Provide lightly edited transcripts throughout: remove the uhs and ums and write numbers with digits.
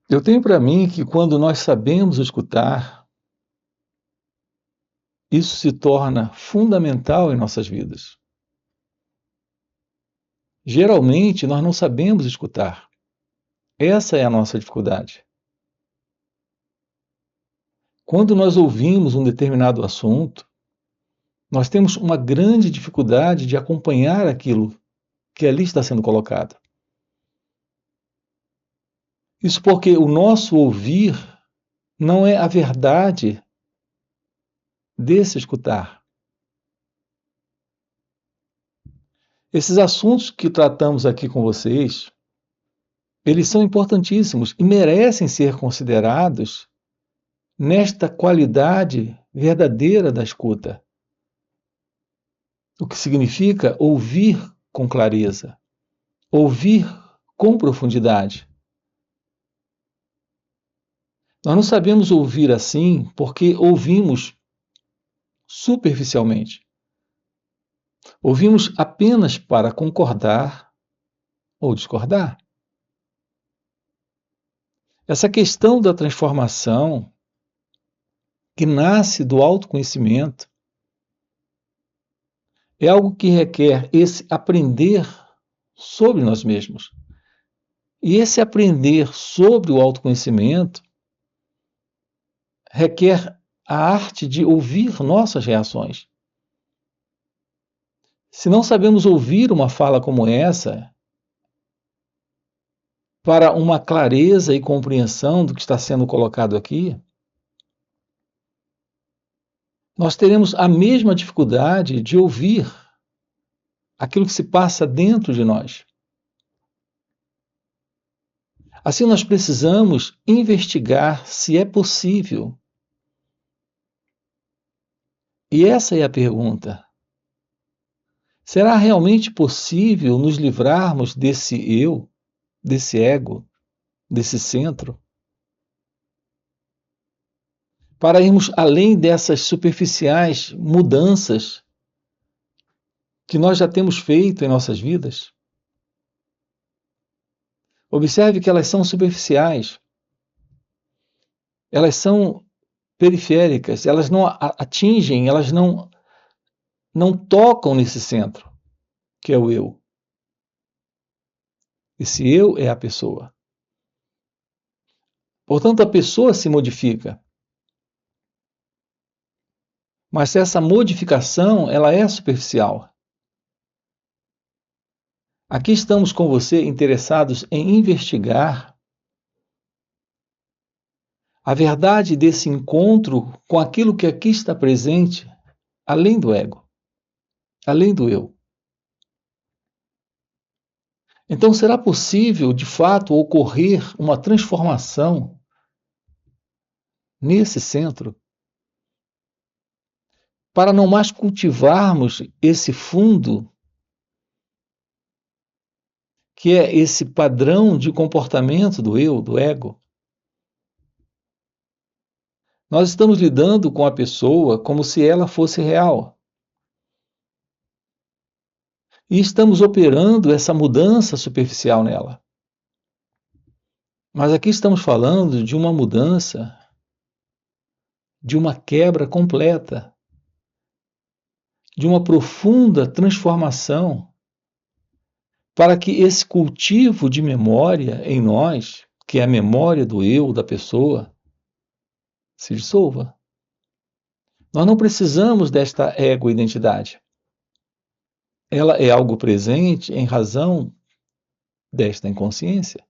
Eu tenho para mim que quando nós sabemos escutar, isso se torna fundamental em nossas vidas. Geralmente, nós não sabemos escutar. Essa é a nossa dificuldade. Quando nós ouvimos um determinado assunto, nós temos uma grande dificuldade de acompanhar aquilo que ali está sendo colocado. Isso porque o nosso ouvir não é a verdade desse escutar. Esses assuntos que tratamos aqui com vocês, eles são importantíssimos e merecem ser considerados nesta qualidade verdadeira da escuta. O que significa ouvir com clareza, ouvir com profundidade. Nós não sabemos ouvir assim porque ouvimos superficialmente. Ouvimos apenas para concordar ou discordar. Essa questão da transformação que nasce do autoconhecimento é algo que requer esse aprender sobre nós mesmos. E esse aprender sobre o autoconhecimento requer a arte de ouvir nossas reações. Se não sabemos ouvir uma fala como essa, para uma clareza e compreensão do que está sendo colocado aqui, nós teremos a mesma dificuldade de ouvir aquilo que se passa dentro de nós. Assim, nós precisamos investigar se é possível. E essa é a pergunta. Será realmente possível nos livrarmos desse eu, desse ego, desse centro? Para irmos além dessas superficiais mudanças que nós já temos feito em nossas vidas? Observe que elas são superficiais, elas são periféricas, elas não atingem, elas não tocam nesse centro, que é o eu. Esse eu é a pessoa. Portanto, a pessoa se modifica. Mas essa modificação, ela é superficial. Aqui estamos com você interessados em investigar a verdade desse encontro com aquilo que aqui está presente, além do ego, além do eu. Então, será possível, de fato, ocorrer uma transformação nesse centro? Para não mais cultivarmos esse fundo, que é esse padrão de comportamento do eu, do ego? Nós estamos lidando com a pessoa como se ela fosse real. E estamos operando essa mudança superficial nela. Mas aqui estamos falando de uma mudança, de uma quebra completa, de uma profunda transformação, para que esse cultivo de memória em nós, que é a memória do eu, da pessoa, se dissolva. Nós não precisamos desta ego-identidade. Ela é algo presente em razão desta inconsciência.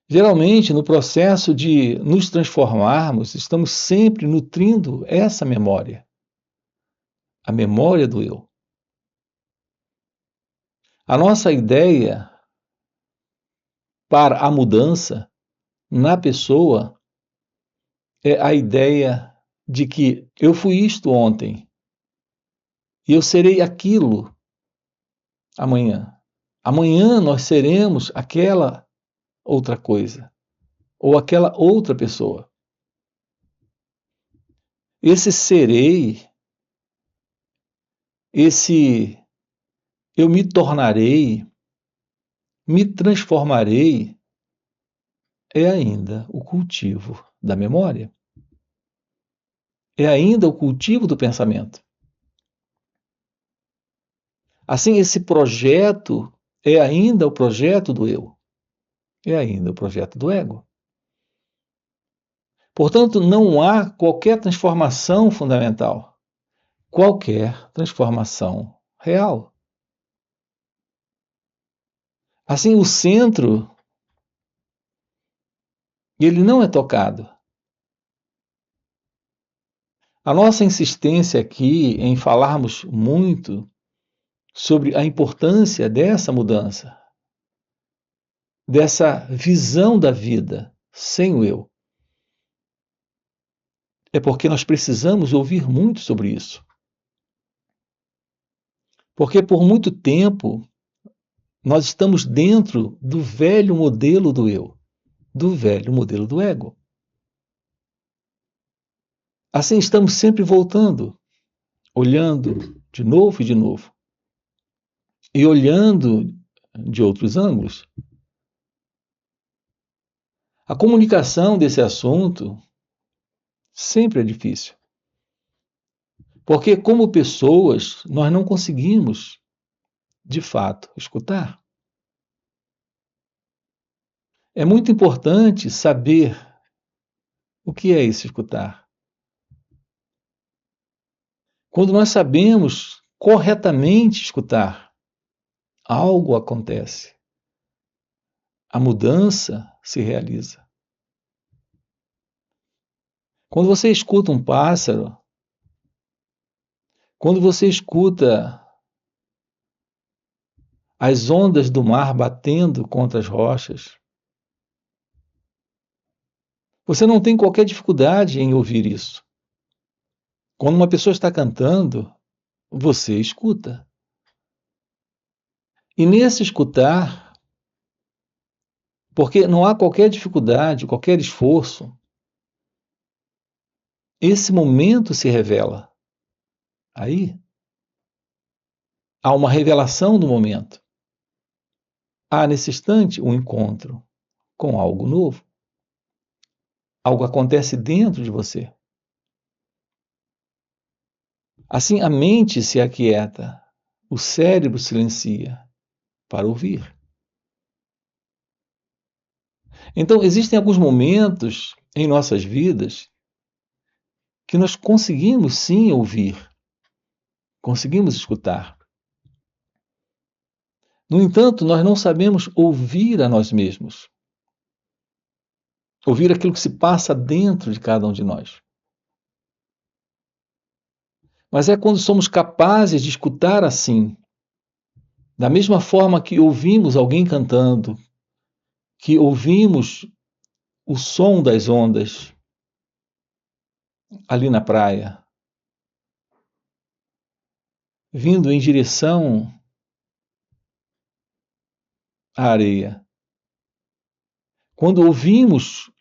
Geralmente, no processo de nos transformarmos, estamos sempre nutrindo essa memória, a memória do eu. A nossa ideia para a mudança na pessoa é a ideia de que eu fui isto ontem e eu serei aquilo amanhã. Amanhã nós seremos aquela outra coisa ou aquela outra pessoa. Esse serei, esse eu me tornarei, me transformarei, é ainda o cultivo da memória. É ainda o cultivo do pensamento. Assim, esse projeto é ainda o projeto do eu. É ainda o projeto do ego. Portanto, não há qualquer transformação fundamental, qualquer transformação real. Assim, o centro, ele não é tocado. A nossa insistência aqui em falarmos muito sobre a importância dessa mudança, dessa visão da vida sem o eu, é porque nós precisamos ouvir muito sobre isso. Porque por muito tempo nós estamos dentro do velho modelo do eu, do velho modelo do ego. Assim estamos sempre voltando, olhando de novo e de novo. E olhando de outros ângulos. A comunicação desse assunto sempre é difícil. Porque, como pessoas, nós não conseguimos, de fato, escutar. É muito importante saber o que é esse escutar. Quando nós sabemos corretamente escutar, algo acontece. A mudança se realiza. Quando você escuta um pássaro, quando você escuta as ondas do mar batendo contra as rochas, você não tem qualquer dificuldade em ouvir isso. Quando uma pessoa está cantando, você escuta. E nesse escutar, porque não há qualquer dificuldade, qualquer esforço, esse momento se revela. Aí há uma revelação do momento. Há nesse instante um encontro com algo novo. Algo acontece dentro de você. Assim a mente se aquieta, o cérebro silencia para ouvir. Então, existem alguns momentos em nossas vidas que nós conseguimos sim ouvir, conseguimos escutar. No entanto, nós não sabemos ouvir a nós mesmos, ouvir aquilo que se passa dentro de cada um de nós. Mas é quando somos capazes de escutar assim, da mesma forma que ouvimos alguém cantando, que ouvimos o som das ondas ali na praia, vindo em direção à areia. Quando ouvimos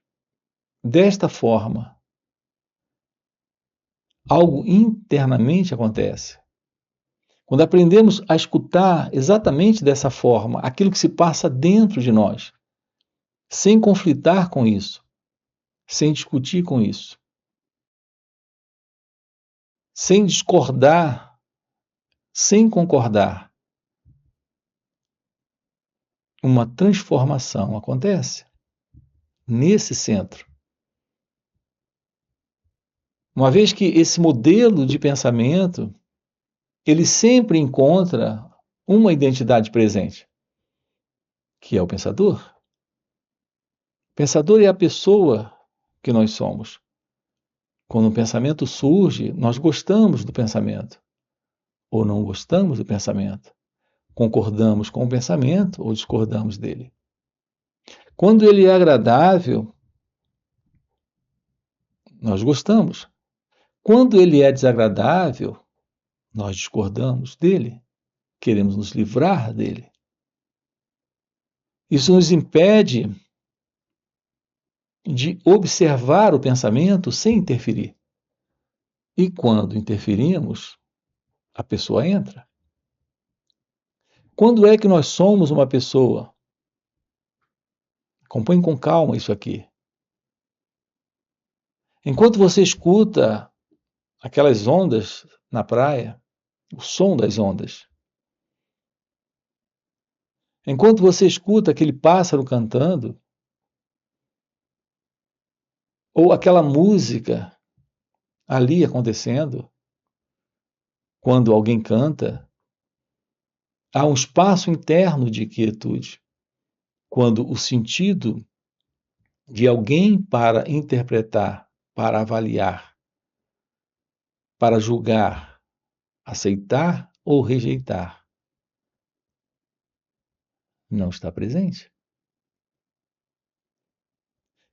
desta forma, algo internamente acontece. Quando aprendemos a escutar exatamente dessa forma aquilo que se passa dentro de nós, sem conflitar com isso, sem discutir com isso, sem discordar, sem concordar, uma transformação acontece nesse centro. Uma vez que esse modelo de pensamento, ele sempre encontra uma identidade presente, que é o pensador. O pensador é a pessoa que nós somos. Quando um pensamento surge, nós gostamos do pensamento ou não gostamos do pensamento. Concordamos com o pensamento ou discordamos dele. Quando ele é agradável, nós gostamos. Quando ele é desagradável, nós discordamos dele, queremos nos livrar dele. Isso nos impede de observar o pensamento sem interferir. E quando interferimos, a pessoa entra. Quando é que nós somos uma pessoa? Acompanhe com calma isso aqui. Enquanto você escuta aquelas ondas na praia, o som das ondas, enquanto você escuta aquele pássaro cantando, ou aquela música ali acontecendo, quando alguém canta, há um espaço interno de quietude, quando o sentido de alguém para interpretar, para avaliar, para julgar, aceitar ou rejeitar, não está presente.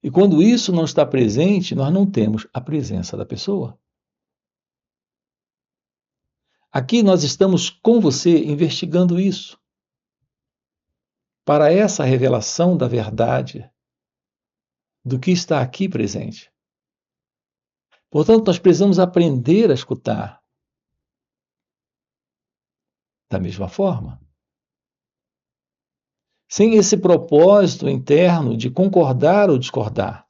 E quando isso não está presente, nós não temos a presença da pessoa. Aqui nós estamos com você investigando isso, para essa revelação da verdade, do que está aqui presente. Portanto, nós precisamos aprender a escutar da mesma forma. Sem esse propósito interno de concordar ou discordar,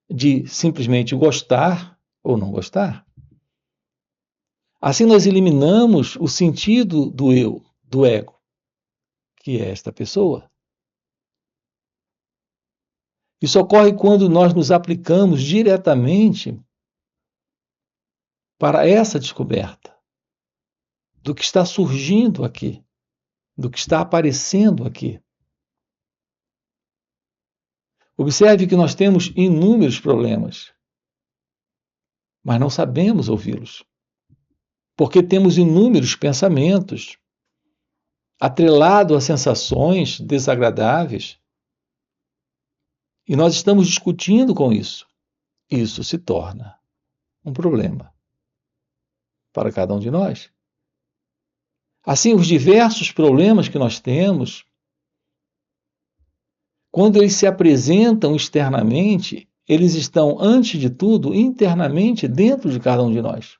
de simplesmente gostar ou não gostar. Assim nós eliminamos o sentido do eu, do ego, que é esta pessoa. Isso ocorre quando nós nos aplicamos diretamente para essa descoberta do que está surgindo aqui, do que está aparecendo aqui. Observe que nós temos inúmeros problemas, mas não sabemos ouvi-los, porque temos inúmeros pensamentos atrelados a sensações desagradáveis e nós estamos discutindo com isso. Isso se torna um problema para cada um de nós. Assim, os diversos problemas que nós temos, quando eles se apresentam externamente, eles estão, antes de tudo, internamente dentro de cada um de nós.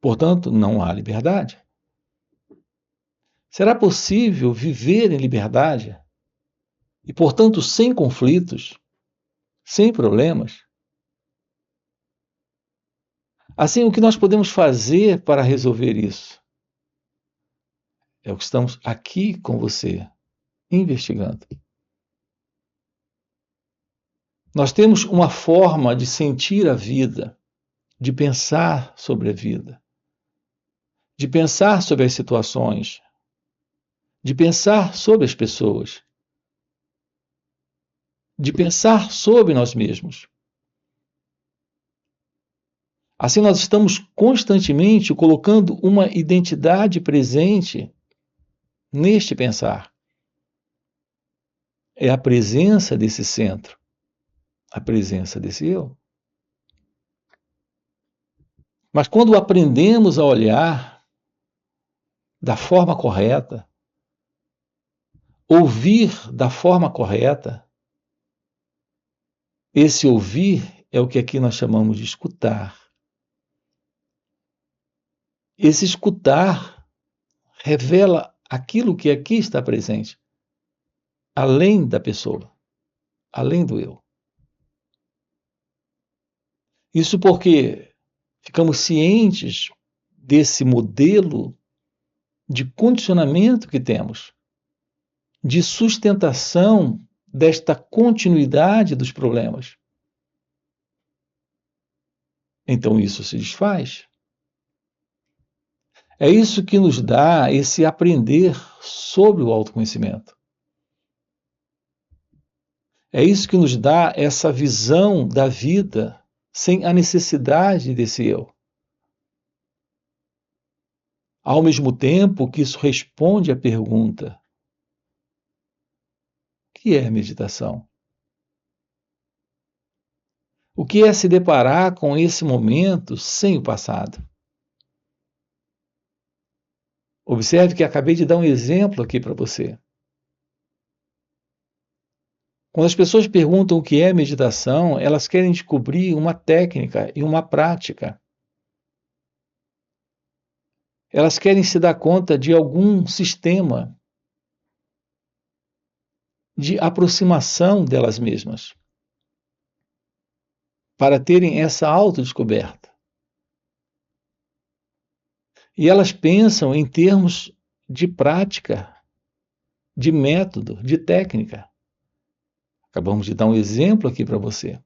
Portanto, não há liberdade. Será possível viver em liberdade e, portanto, sem conflitos, sem problemas? Assim, o que nós podemos fazer para resolver isso? É o que estamos aqui com você, investigando. Nós temos uma forma de sentir a vida, de pensar sobre a vida, de pensar sobre as situações, de pensar sobre as pessoas, de pensar sobre nós mesmos. Assim, nós estamos constantemente colocando uma identidade presente neste pensar. É a presença desse centro, a presença desse eu. Mas quando aprendemos a olhar da forma correta, ouvir da forma correta, esse ouvir é o que aqui nós chamamos de escutar. Esse escutar revela aquilo que aqui está presente, além da pessoa, além do eu. Isso porque ficamos cientes desse modelo de condicionamento que temos, de sustentação desta continuidade dos problemas. Então isso se desfaz. É isso que nos dá esse aprender sobre o autoconhecimento. É isso que nos dá essa visão da vida sem a necessidade desse eu. Ao mesmo tempo que isso responde à pergunta: o que é meditação? O que é se deparar com esse momento sem o passado? Observe que acabei de dar um exemplo aqui para você. Quando as pessoas perguntam o que é meditação, elas querem descobrir uma técnica e uma prática. Elas querem se dar conta de algum sistema de aproximação delas mesmas, para terem essa autodescoberta. E elas pensam em termos de prática, de método, de técnica. Acabamos de dar um exemplo aqui para você.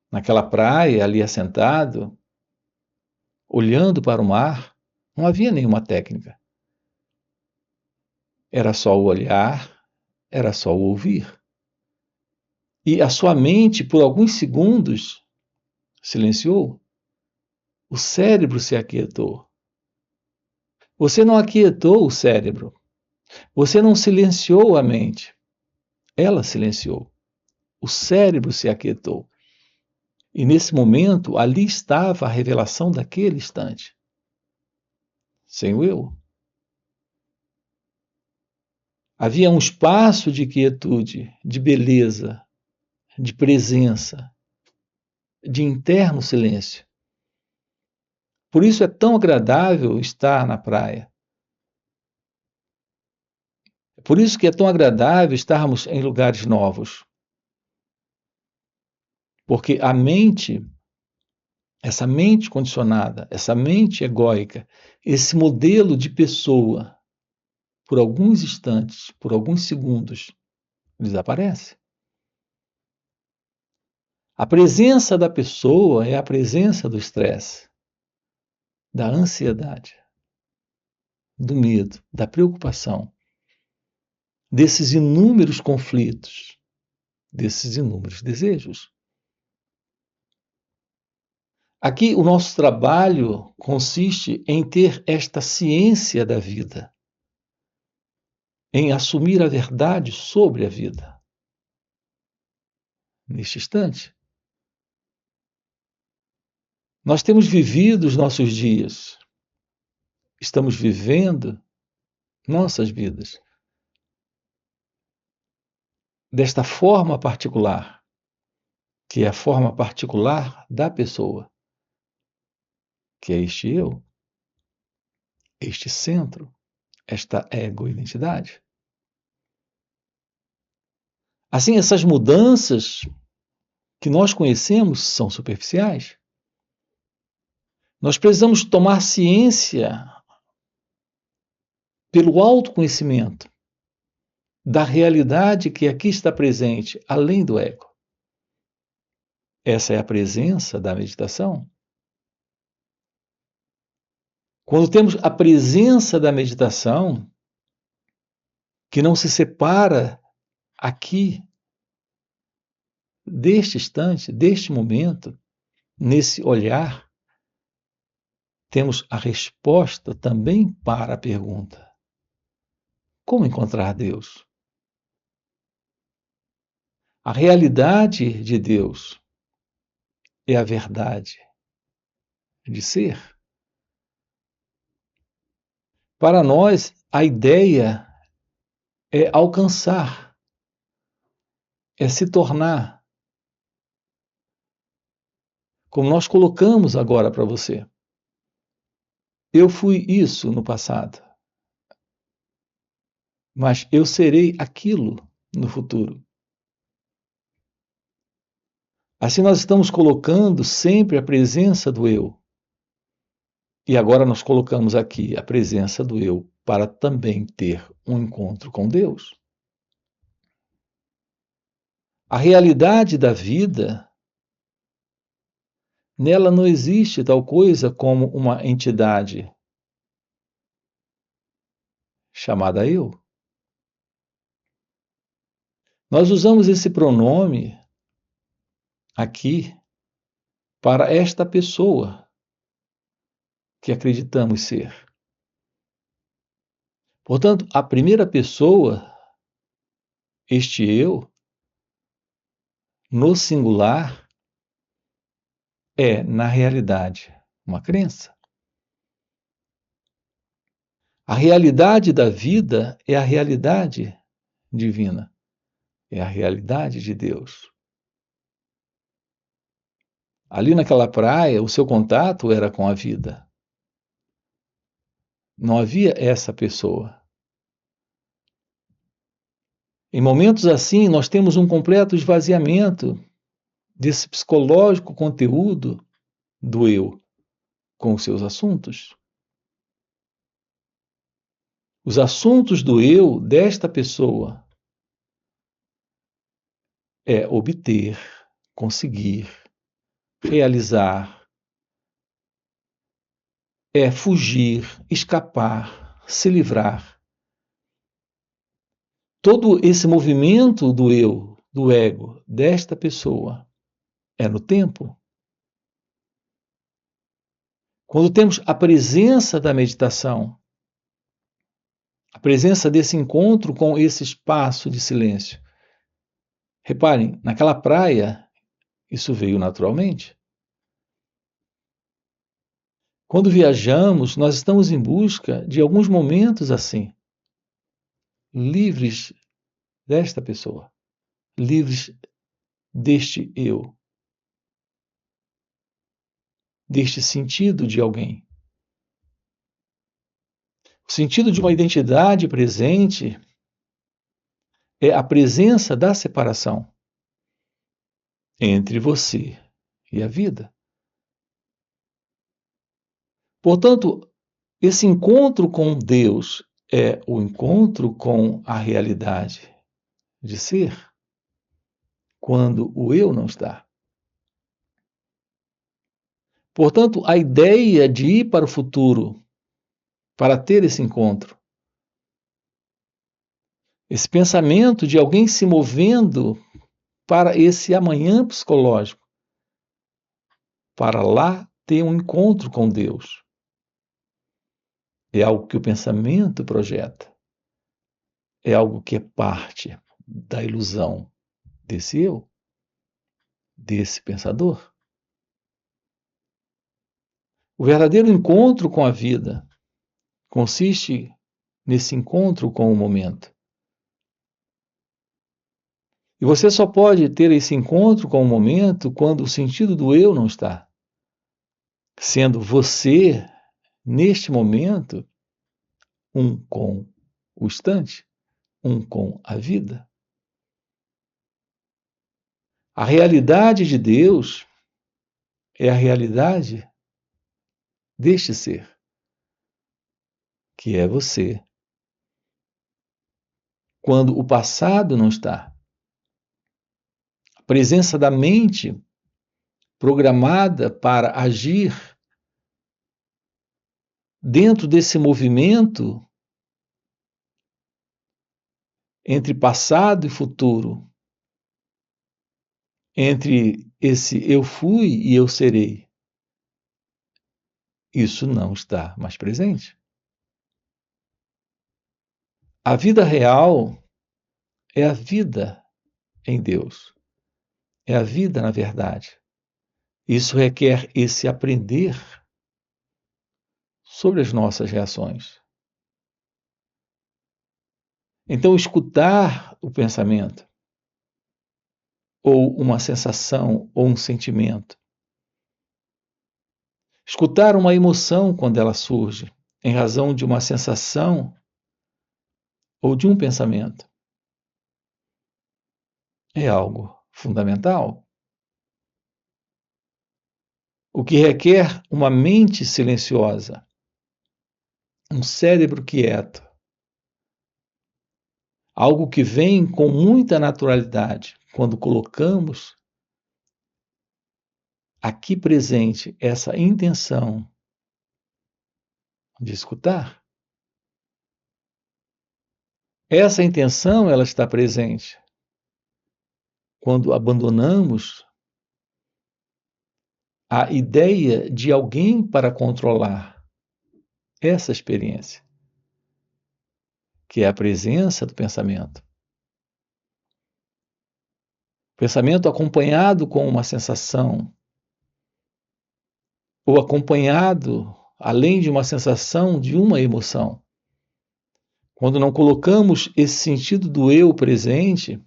Naquela praia, ali assentado, olhando para o mar, não havia nenhuma técnica. Era só o olhar, era só o ouvir. E a sua mente, por alguns segundos, silenciou. O cérebro se aquietou. Você não aquietou o cérebro. Você não silenciou a mente. Ela silenciou. O cérebro se aquietou. E nesse momento, ali estava a revelação daquele instante. Sem o eu. Havia um espaço de quietude, de beleza, de presença, de interno silêncio. Por isso é tão agradável estar na praia. Por isso que é tão agradável estarmos em lugares novos. Porque a mente, essa mente condicionada, essa mente egóica, esse modelo de pessoa, por alguns instantes, por alguns segundos, desaparece. A presença da pessoa é a presença do estresse, da ansiedade, do medo, da preocupação, desses inúmeros conflitos, desses inúmeros desejos. Aqui o nosso trabalho consiste em ter esta ciência da vida, em assumir a verdade sobre a vida. Neste instante, nós temos vivido os nossos dias, estamos vivendo nossas vidas desta forma particular, que é a forma particular da pessoa, que é este eu, este centro, esta ego-identidade. Assim, essas mudanças que nós conhecemos são superficiais. Nós precisamos tomar ciência pelo autoconhecimento da realidade que aqui está presente, além do ego. Essa é a presença da meditação. Quando temos a presença da meditação, que não se separa aqui, deste instante, deste momento, nesse olhar, temos a resposta também para a pergunta: como encontrar Deus? A realidade de Deus é a verdade de ser. Para nós, a ideia é alcançar, é se tornar, como nós colocamos agora para você. Eu fui isso no passado, mas eu serei aquilo no futuro. Assim nós estamos colocando sempre a presença do eu. E agora nós colocamos aqui a presença do eu para também ter um encontro com Deus. A realidade da vida, nela não existe tal coisa como uma entidade chamada eu. Nós usamos esse pronome aqui para esta pessoa que acreditamos ser. Portanto, a primeira pessoa, este eu, no singular, é, na realidade, uma crença. A realidade da vida é a realidade divina, é a realidade de Deus. Ali naquela praia, o seu contato era com a vida. Não havia essa pessoa. Em momentos assim, nós temos um completo esvaziamento desse psicológico conteúdo do eu com os seus assuntos. Os assuntos do eu desta pessoa é obter, conseguir, realizar, é fugir, escapar, se livrar. Todo esse movimento do eu, do ego, desta pessoa é no tempo. Quando temos a presença da meditação, a presença desse encontro com esse espaço de silêncio. Reparem, naquela praia, isso veio naturalmente. Quando viajamos, nós estamos em busca de alguns momentos assim, livres desta pessoa, livres deste eu, deste sentido de alguém. O sentido de uma identidade presente é a presença da separação entre você e a vida. Portanto, esse encontro com Deus é o encontro com a realidade de ser, quando o eu não está. Portanto, a ideia de ir para o futuro, para ter esse encontro, esse pensamento de alguém se movendo para esse amanhã psicológico, para lá ter um encontro com Deus, é algo que o pensamento projeta, é algo que é parte da ilusão desse eu, desse pensador. O verdadeiro encontro com a vida consiste nesse encontro com o momento. E você só pode ter esse encontro com o momento quando o sentido do eu não está. Sendo você, neste momento, um com o instante, um com a vida. A realidade de Deus é a realidade deste ser, que é você. Quando o passado não está, a presença da mente programada para agir dentro desse movimento entre passado e futuro, entre esse eu fui e eu serei, isso não está mais presente. A vida real é a vida em Deus, é a vida na verdade. Isso requer esse aprender sobre as nossas reações. Então, escutar o pensamento, ou uma sensação, ou um sentimento. Escutar uma emoção quando ela surge, em razão de uma sensação ou de um pensamento. É algo fundamental. O que requer uma mente silenciosa, um cérebro quieto. Algo que vem com muita naturalidade quando colocamos aqui presente essa intenção de escutar. Essa intenção, ela está presente quando abandonamos a ideia de alguém para controlar essa experiência, que é a presença do pensamento. Pensamento acompanhado com uma sensação, ou acompanhado, além de uma sensação, de uma emoção. Quando não colocamos esse sentido do eu presente,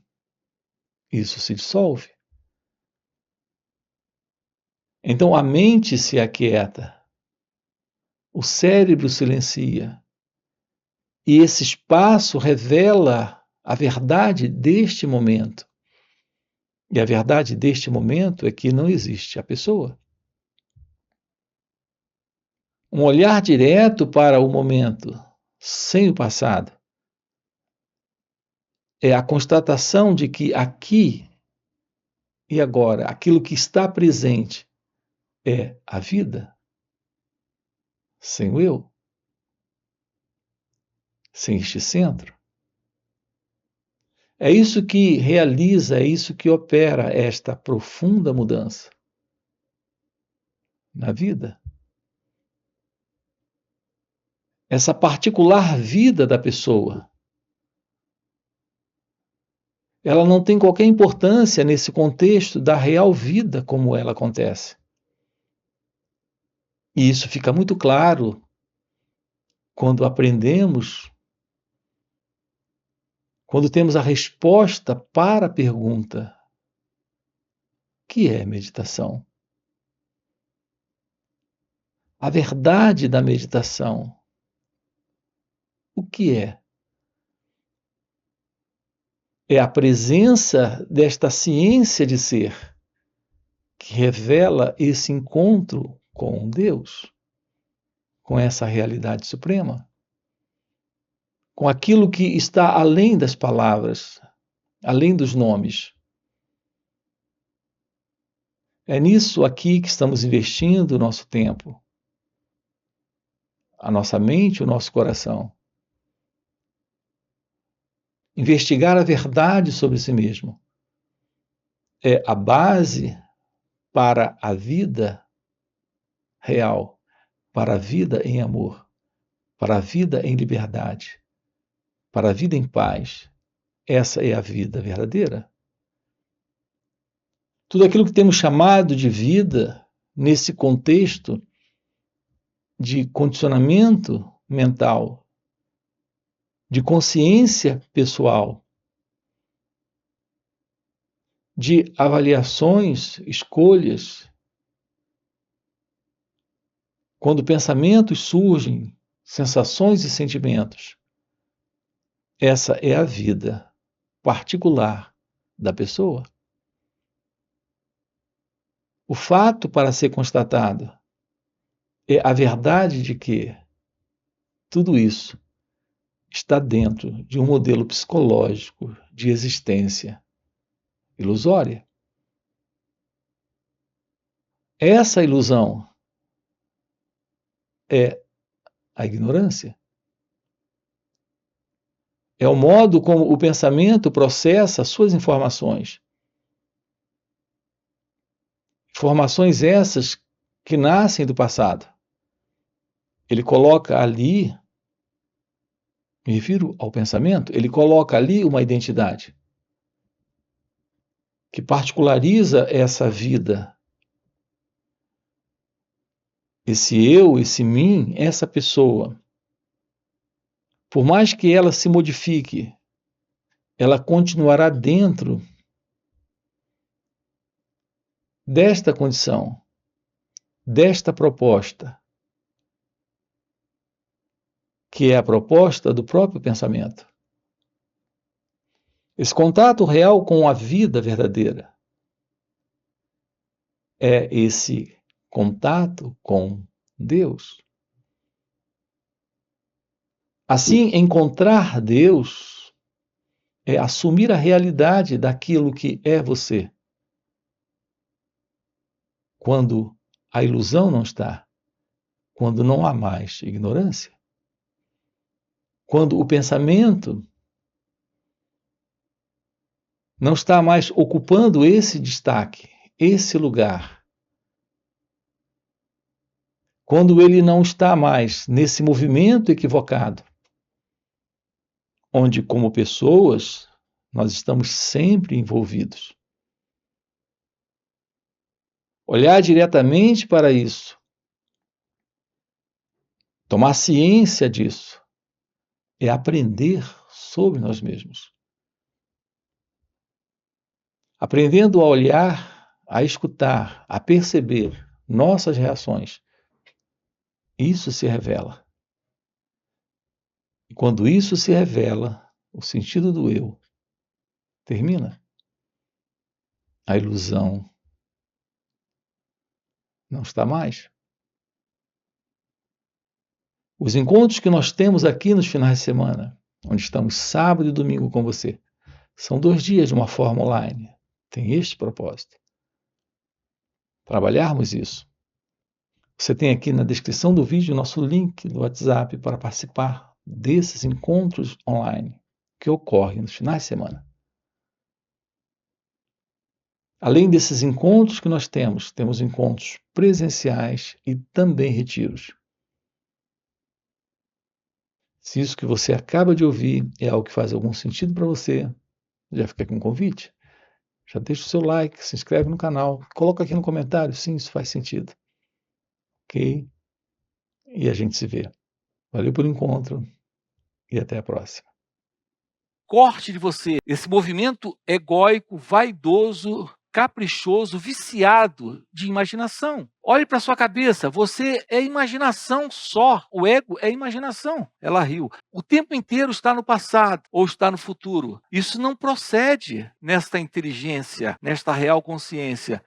isso se dissolve. Então a mente se aquieta, o cérebro silencia, e esse espaço revela a verdade deste momento. E a verdade deste momento é que não existe a pessoa. Um olhar direto para o momento, sem o passado, é a constatação de que aqui e agora, aquilo que está presente é a vida, sem o eu, sem este centro. É isso que realiza, é isso que opera esta profunda mudança na vida. Essa particular vida da pessoa, ela não tem qualquer importância nesse contexto da real vida como ela acontece. E isso fica muito claro quando aprendemos, quando temos a resposta para a pergunta: o que é meditação? A verdade da meditação, o que é? É a presença desta ciência de ser que revela esse encontro com Deus, com essa realidade suprema, com aquilo que está além das palavras, além dos nomes. É nisso aqui que estamos investindo o nosso tempo, a nossa mente, o nosso coração. Investigar a verdade sobre si mesmo é a base para a vida real, para a vida em amor, para a vida em liberdade, para a vida em paz. Essa é a vida verdadeira. Tudo aquilo que temos chamado de vida, nesse contexto de condicionamento mental, de consciência pessoal, de avaliações, escolhas, quando pensamentos surgem, sensações e sentimentos, essa é a vida particular da pessoa. O fato para ser constatado é a verdade de que tudo isso está dentro de um modelo psicológico de existência ilusória. Essa ilusão é a ignorância. É o modo como o pensamento processa suas informações. Informações essas que nascem do passado. Ele coloca ali, me refiro ao pensamento, ele coloca ali uma identidade que particulariza essa vida, esse eu, esse mim, essa pessoa. Por mais que ela se modifique, ela continuará dentro desta condição, desta proposta, que é a proposta do próprio pensamento. Esse contato real com a vida verdadeira é esse contato com Deus. Assim, encontrar Deus é assumir a realidade daquilo que é você. Quando a ilusão não está, quando não há mais ignorância, quando o pensamento não está mais ocupando esse destaque, esse lugar, quando ele não está mais nesse movimento equivocado, onde, como pessoas, nós estamos sempre envolvidos. Olhar diretamente para isso, tomar ciência disso, é aprender sobre nós mesmos. Aprendendo a olhar, a escutar, a perceber nossas reações, isso se revela. E quando isso se revela, o sentido do eu termina. A ilusão não está mais. Os encontros que nós temos aqui nos finais de semana, onde estamos sábado e domingo com você, são 2 dias de uma forma online. Tem este propósito. Trabalharmos isso. Você tem aqui na descrição do vídeo nosso link do WhatsApp para participar desses encontros online que ocorrem nos finais de semana. Além desses encontros que nós temos encontros presenciais e também retiros. Se isso que você acaba de ouvir é algo que faz algum sentido para você, já fica aqui um convite. Já deixa o seu like, se inscreve no canal, coloca aqui no comentário, sim, isso faz sentido. Ok? E a gente se vê. Valeu pelo encontro e até a próxima. Corte de você esse movimento egóico, vaidoso, caprichoso, viciado de imaginação. Olhe para sua cabeça, você é imaginação só, o ego é imaginação. Ela riu. O tempo inteiro está no passado ou está no futuro. Isso não procede nesta inteligência, nesta real consciência.